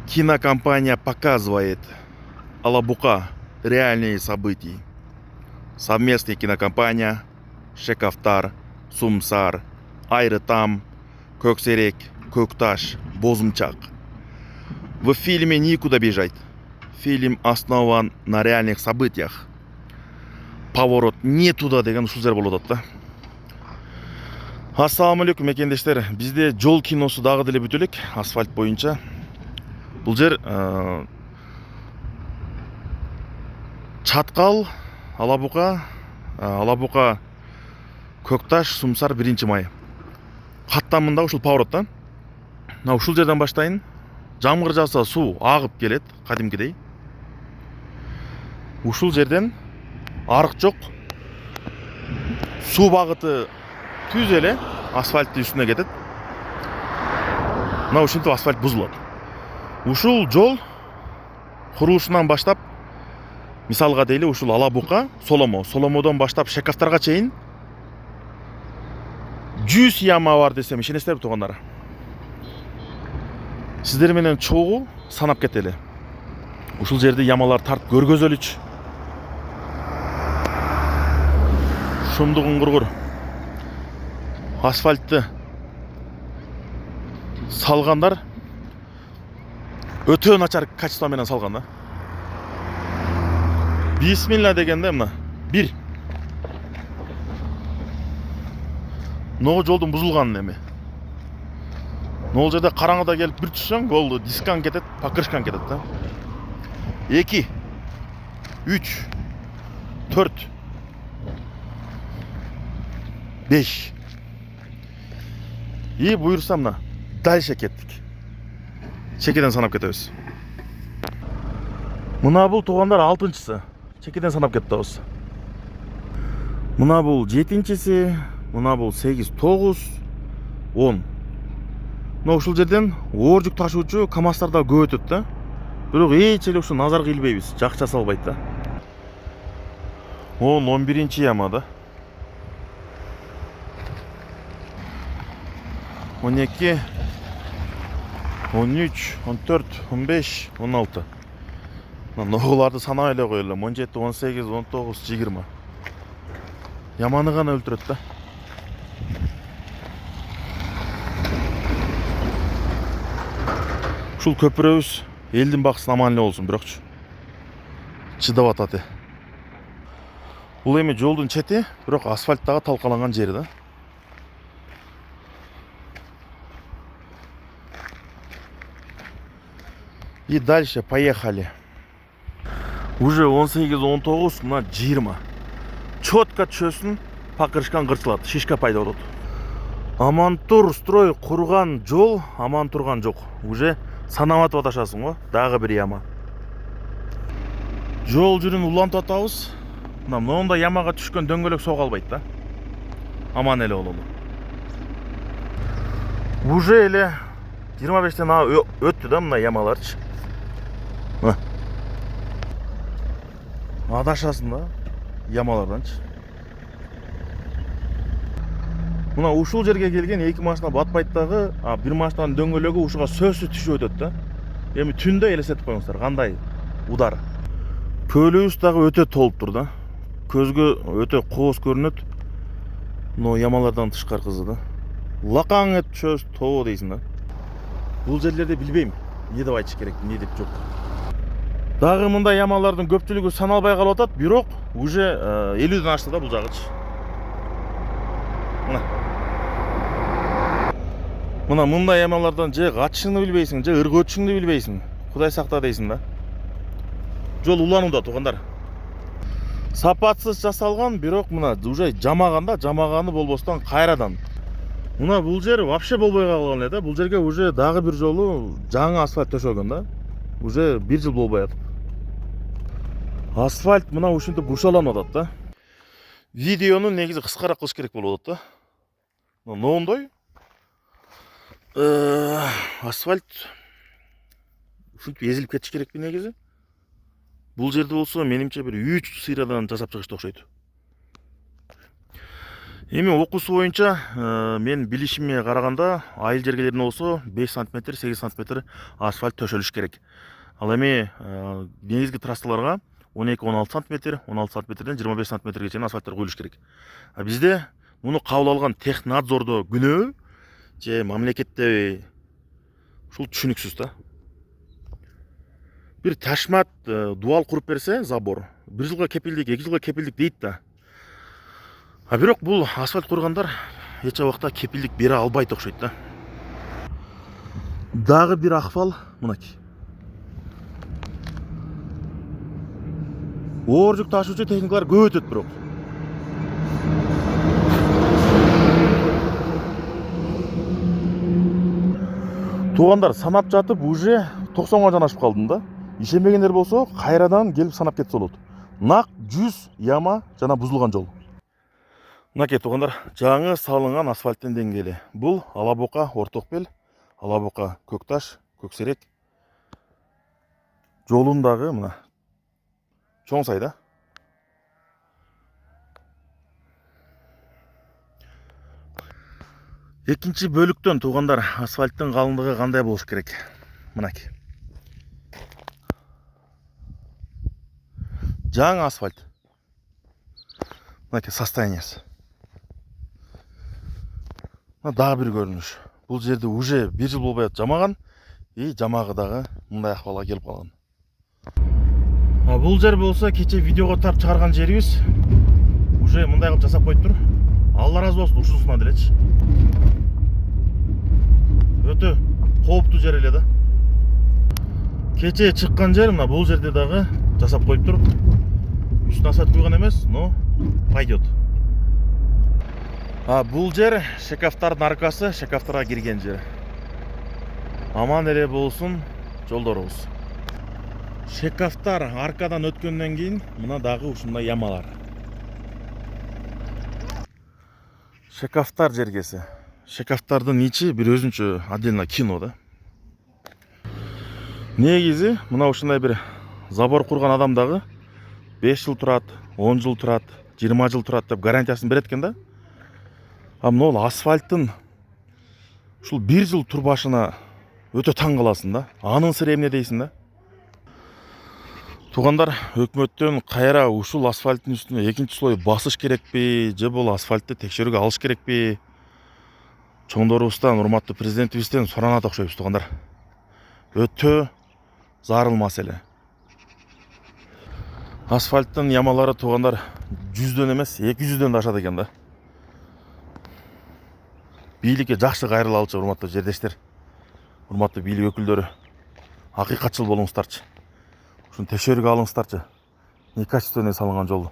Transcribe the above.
Кинокомпания показывает Алабука. Реальные события. Совместная кинокомпания Шекавтар, Сумсар, Айрытам, Көксерек, Көкташ, Бозумчак. В фильме никуда бежать. Фильм основан на реальных событиях. Поворот не туда деген сөздер болот да. Ассалаумалейкум экендештер. Бизде жол киносу дагы деле бүтө элек, асфальт боюнча. Бул жер Чаткал, Алабука, Көкташ, Сумсар 1 май. Каттамында ушул поворот да. Мына ушул жерден баштайын. Жамгыр жауса суу агып келет, кадимкидей. Ушул жерден арык жок. Суу багыты түз эле асфальттын үстүнө кетет. Мына ушинтип асфальт бузулат. Ушул жол курулушунан баштап, мисалга дейли, ушул Алабука, Соломодон баштап Шекавтарга чейин 100 яма бар десем ишенесиздерби туугандар? Сиздер менен чогуу санап кетели. Ушул жерде ямалар тартып көргөзөлүчү. Шумдугун кургур. Асфальтты салгандар өтө начар качество менен салган да. Бисмилла дегенде мына 1. Ноо жолдун бузулганын эми. Нол жерде караңгыда келип бир түшсөң, болду, дискан кетет, покрышкан кетет да. 2, 3, 4, 5. И буюрса мына дальше кеттик. Чекеден санап кетебиз. Мына бул туугандар 6-чысы. Чекеден санап кетебиз. Мына бул 7-чиси, мына бул 8, 9, 10. Мына ушул жерден оор жүк ташуучу КамАЗдар да көп өтөт да. Бирок эч эле ушу назарга илбейбиз, жакча салбайт да. 11-чи яма да. 12, 13, 14, 15, 16. Ноголарды санай эле коелу. 17, 18, 19, 20. Яманы гана өлтүрөт да. Ушул көпүрөбүз элдин баксын аман эле болсун, бирокчу чыдап атат. Бул эми жолдун чети, бирок асфальттагы талкаланган жери да. И дальше поехали. Уже 18, 19, мына 20. Четко чөсүн покрышкан кырчылат, шишка пайда болот. Амантур строй курган жол аман турган жок. Уже санаматып аташасың го, дагы бир яма. Жол жүрүн улантып атабыз. Мына монда ямага түшкөн дөңгөлөк сого албайт да. Аман эле бололу. Уже эле 25тен өттү да мына ямаларчы. Адашасың да ямаларданчы. Мына ушул жерге келген 2 машина батпайт дагы, бир машинанын дөңгөлөгү ушуга сөзсүз түшүп өтөт да. Эми түндө элестетип коюңуздар, кандай удар. Көлүбүз дагы өтө толуптур да. Көзгө өтө кооз көрүнөт. Но ямалардан тышкаркысы да. Лакаң эт чөз тоо дейсиң да. Бул жерлерде билбейм, эмне деп айтыш керек, эмне деп жок. Дагы мындай ямалардын көпчүлүгү саналбай калып атат, бирок уже 50ден ашты да бул жагычы. Мына мындай ямалардан же качышыңды билбейсиң, же ыргы өтүшүңдү билбейсиң. Кудай сакта дейсиң да. Жол уланууда туугандар. Сапатсыз жасалган, бирок мына уже жамаганы болбостон кайрадан. Мына бул жер вообще болбой калган эле да. Бул жерге уже дагы бир жолу жаңы асфальт төшөгөн да. Уже 1 жыл болбой атат. Асфальт мына ушинтип бушаланып атат да. Видеону негизи кыскараак кылыш керек болуп атат да. Ноондой асфальт ушинтип эзилип кетиш керекпи негизи. Бул жерде болсо менимче бир 3 сыйрадан жасап чыгышты окшойт. Эми окуусу боюнча мен билишиме караганда айыл жергелерине болсо 5 см 8 см асфальт төшөлүш керек. Ал эми негизги трассаларга 12-16 см 16 см 25 см чейин асфальттар коюлуш керек. А бизде муну кабыл алган технадзордо күнөө же мамлекетте ушул түшүнүксүз да. Бир ташмат дубал куруп берсе забор 1 жылга кепилдик 2 жылга кепилдик дейт да. А бирок бул асфальт кургандар эч убакта кепилдик бере албайт окшойт да. Дагы бир акыбал мынакей. Оор жүк ташуучу техникалар көп өтөт бирок. Туугандар, санап жатып уже 90га жанашып калдым да. Ишенбегендер болсо кайрадан келип санап кетсе болот. Нак 100 яма жана бузулган жол. Мынакей туугандар, жаңы салынган асфальттын деңгээли. Бул Алабока, Ортокбел, Алабока, Көкташ, Көксерек жолундагы мына чоң сай да. Экинчи бөлүктөн туугандар, асфальттын калыңдыгы кандай болуш керек? Мынакей. Жаңы асфальт. Мынакей состояниясы. Дагы бир көрүнүш. Бул жерде уже 1 жыл болбой жамаган, жамагы дагы мындай акыбалга келип калган. Бул жер болсо кече видеого тарт чыгарган жерибиз. Уже мындай кылып жасап коюптур. Алла разы болсун ушунусуна делечи. Өтө кооптуу жер эле да. Кече чыккан жер мына бул жерде дагы жасап коюптур. Үстүнө асфальт куйган эмес, но пойдет. Бул жер шкафтардын аркасы, шкафтарга кирген жер. Аман эле болсун жолдорубуз. Шкафтар аркадан өткөндөн кийин мына дагы ушундай ямалар. Шкафтар жергеси. Шкафтардын ичи бир өзүнчө отдельно кино да. Негизи мына ушундай бир забор курган адам дагы 5 жыл турат, 10 жыл турат, 20 жыл турат деп гарантиясын берет экен да. Мына асфальттын ушул 1 жыл турбашына өтө таң каласың да. Анын сыры эмне дейсиң да. Туугандар, өкмөттөн кайра ушул асфальттын үстүнө экинчи слой басыш керекпи, же бул асфальтты текшерүүгө алыш керекпи? Чоңдорубуздан, урматтуу президентибизден суранат окшойбуз туугандар. Өтө зарыл маселе. Асфальттын ямалары туугандар 100дөн эмес, 200дөн да ашат экен да. Бийликке жакшы кайрылалычы урматтуу жердештер. Урматтуу бийлик өкүлдөрү. Акыйкатчыл болуңуздарчы. Ушуну текшерүүгө алыңыздарчы. Некачественный салынган жол.